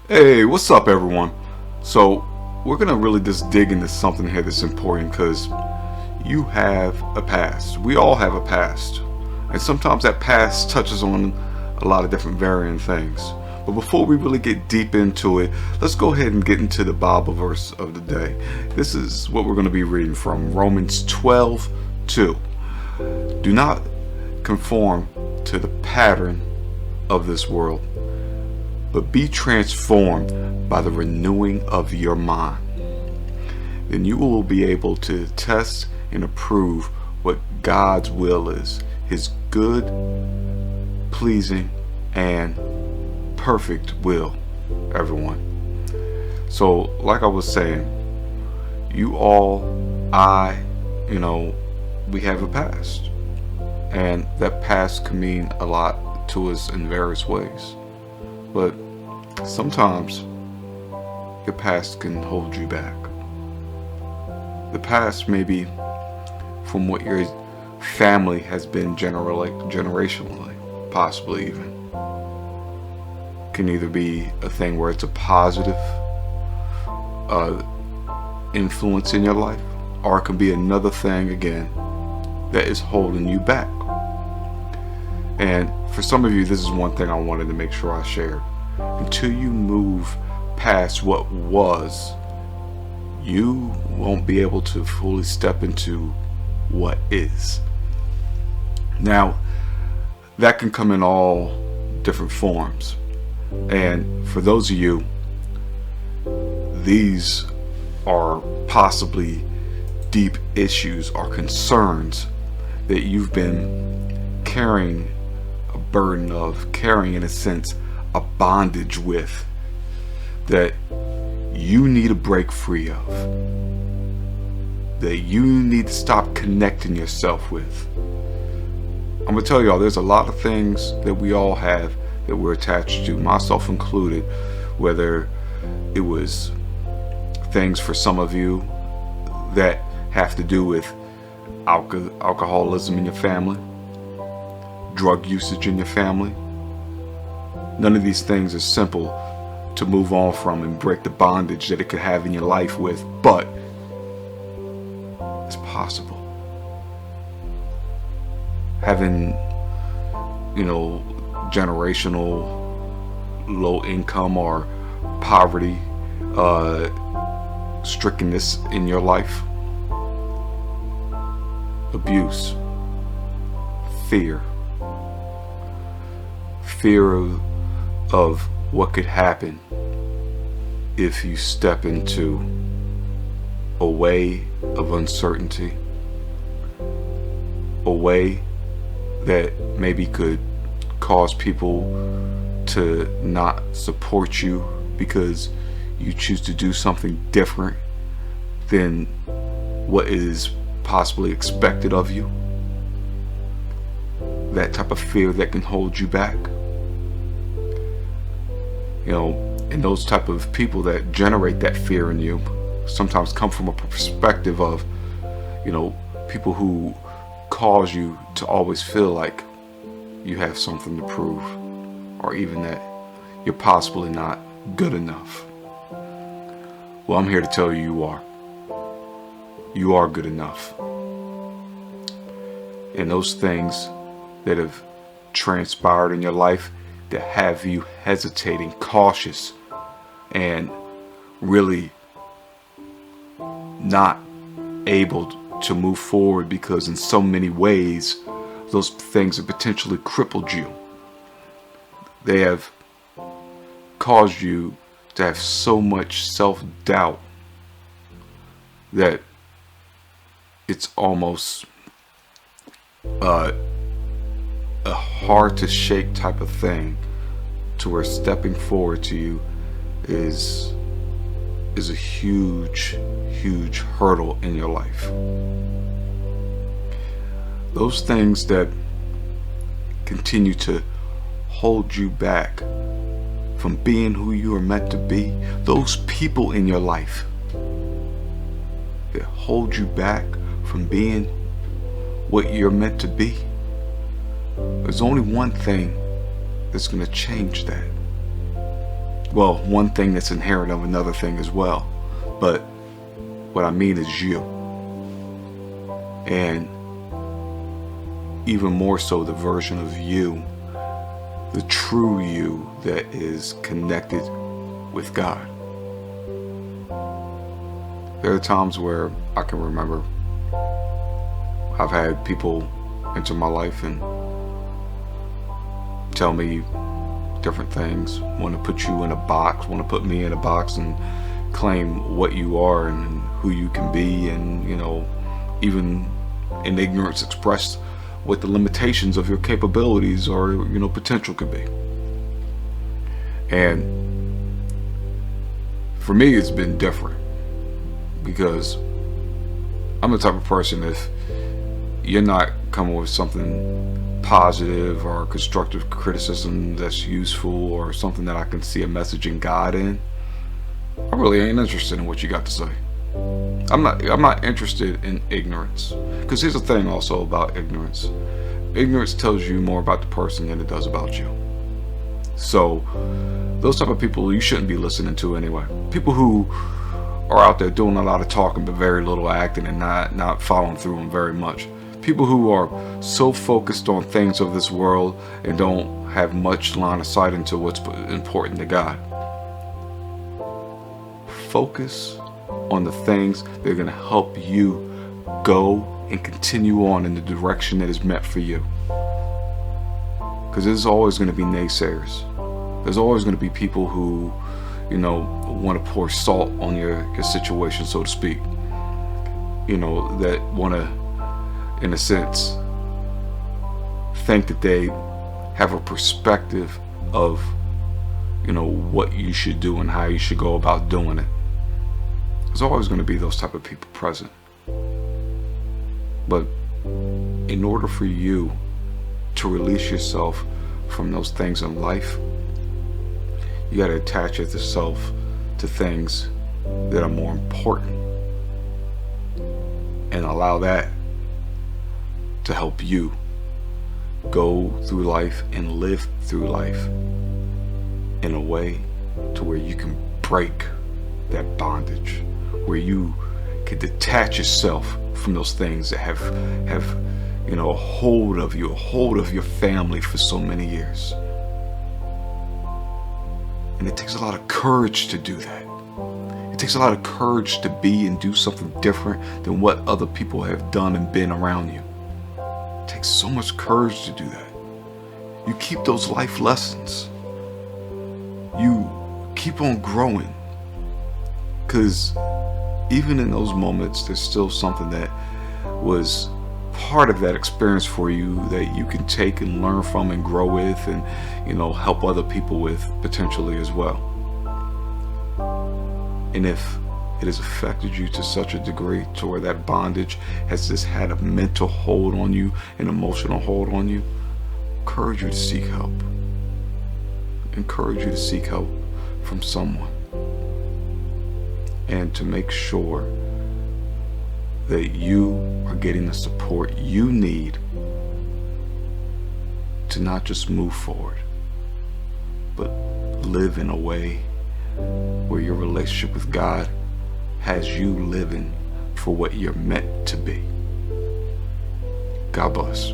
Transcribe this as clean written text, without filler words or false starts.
Hey, what's up, everyone? So, we're gonna really just dig into something here that's important because you have a past. We all have a past, and sometimes that past touches on a lot of different varying things. But before we really get deep into it, let's go ahead and get into the Bible verse of the day. This is what we're going to be reading from Romans 12:2. Do not conform to the pattern of this world, but be transformed by the renewing of your mind. Then you will be able to test and approve what God's will is, His good, pleasing, and perfect will, everyone. So, like I was saying, you all, we have a past. And that past can mean a lot to us in various ways. But sometimes your past can hold you back. The past may be from what your family has been generationally, possibly even. Can either be a thing where it's a positive influence in your life, or it can be another thing again that is holding you back. And for some of you, this is one thing I wanted to make sure I shared. Until you move past what was, you won't be able to fully step into what is. Now, that can come in all different forms. And for those of you, these are possibly deep issues or concerns that you've been carrying a burden of, carrying in a sense a bondage with, that you need to break free of, that you need to stop connecting yourself with. I'm going to tell y'all, there's a lot of things that we all have that we're attached to, myself included, whether it was things for some of you that have to do with alcoholism in your family, drug usage in your family. None of these things are simple to move on from and break the bondage that it could have in your life with, but it's possible. Having, generational low income or poverty strickenness in your life, abuse, fear of what could happen if you step into a way of uncertainty, a way that maybe could cause people to not support you because you choose to do something different than what is possibly expected of you. That type of fear that can hold you back. And those type of people that generate that fear in you sometimes come from a perspective of, people who cause you to always feel like you have something to prove, or even that you're possibly not good enough. Well, I'm here to tell you, you are. You are good enough. And those things that have transpired in your life that have you hesitating, cautious, and really not able to move forward because in so many ways those things have potentially crippled you. They have caused you to have so much self-doubt that it's almost a hard to shake type of thing, to where stepping forward to you is a huge hurdle in your life. Those things that continue to hold you back from being who you are meant to be, those people in your life that hold you back from being what you're meant to be, there's only one thing that's going to change that. Well, one thing that's inherent of another thing as well. But what I mean is you. And even more so, the version of you, the true you that is connected with God. There are times where I can remember I've had people enter my life and tell me different things, want to put you in a box, want to put me in a box and claim what you are and who you can be, and even in ignorance express what the limitations of your capabilities or potential could be. And for me, it's been different, because I'm the type of person, if you're not coming with something positive or constructive criticism that's useful, or something that I can see a message in God in, I really ain't interested in what you got to say. I'm not interested in ignorance. Because here's the thing also about ignorance. Ignorance tells you more about the person than it does about you. So those type of people you shouldn't be listening to anyway. People who are out there doing a lot of talking but very little acting, and not following through on very much. People who are so focused on things of this world and don't have much line of sight into what's important to God. Focus on the things that are going to help you go and continue on in the direction that is meant for you. Because there's always going to be naysayers. There's always going to be people who, want to pour salt on your situation, so to speak. That want to, in a sense, think that they have a perspective of, what you should do and how you should go about doing it. There's always going to be those type of people present. But in order for you to release yourself from those things in life, you got to attach yourself to things that are more important, and allow that to help you go through life and live through life in a way to where you can break that bondage, where you can detach yourself from those things that have a hold of you, a hold of your family for so many years. And it takes a lot of courage to do that. It takes a lot of courage to be and do something different than what other people have done and been around you. It takes so much courage to do that. You keep those life lessons. You keep on growing. Because even in those moments, there's still something that was part of that experience for you that you can take and learn from and grow with, and help other people with potentially as well. And if it has affected you to such a degree to where that bondage has just had a mental hold on you, an emotional hold on you, encourage you to seek help. Encourage you to seek help from someone, and to make sure that you are getting the support you need to not just move forward, but live in a way where your relationship with God has you living for what you're meant to be. God bless.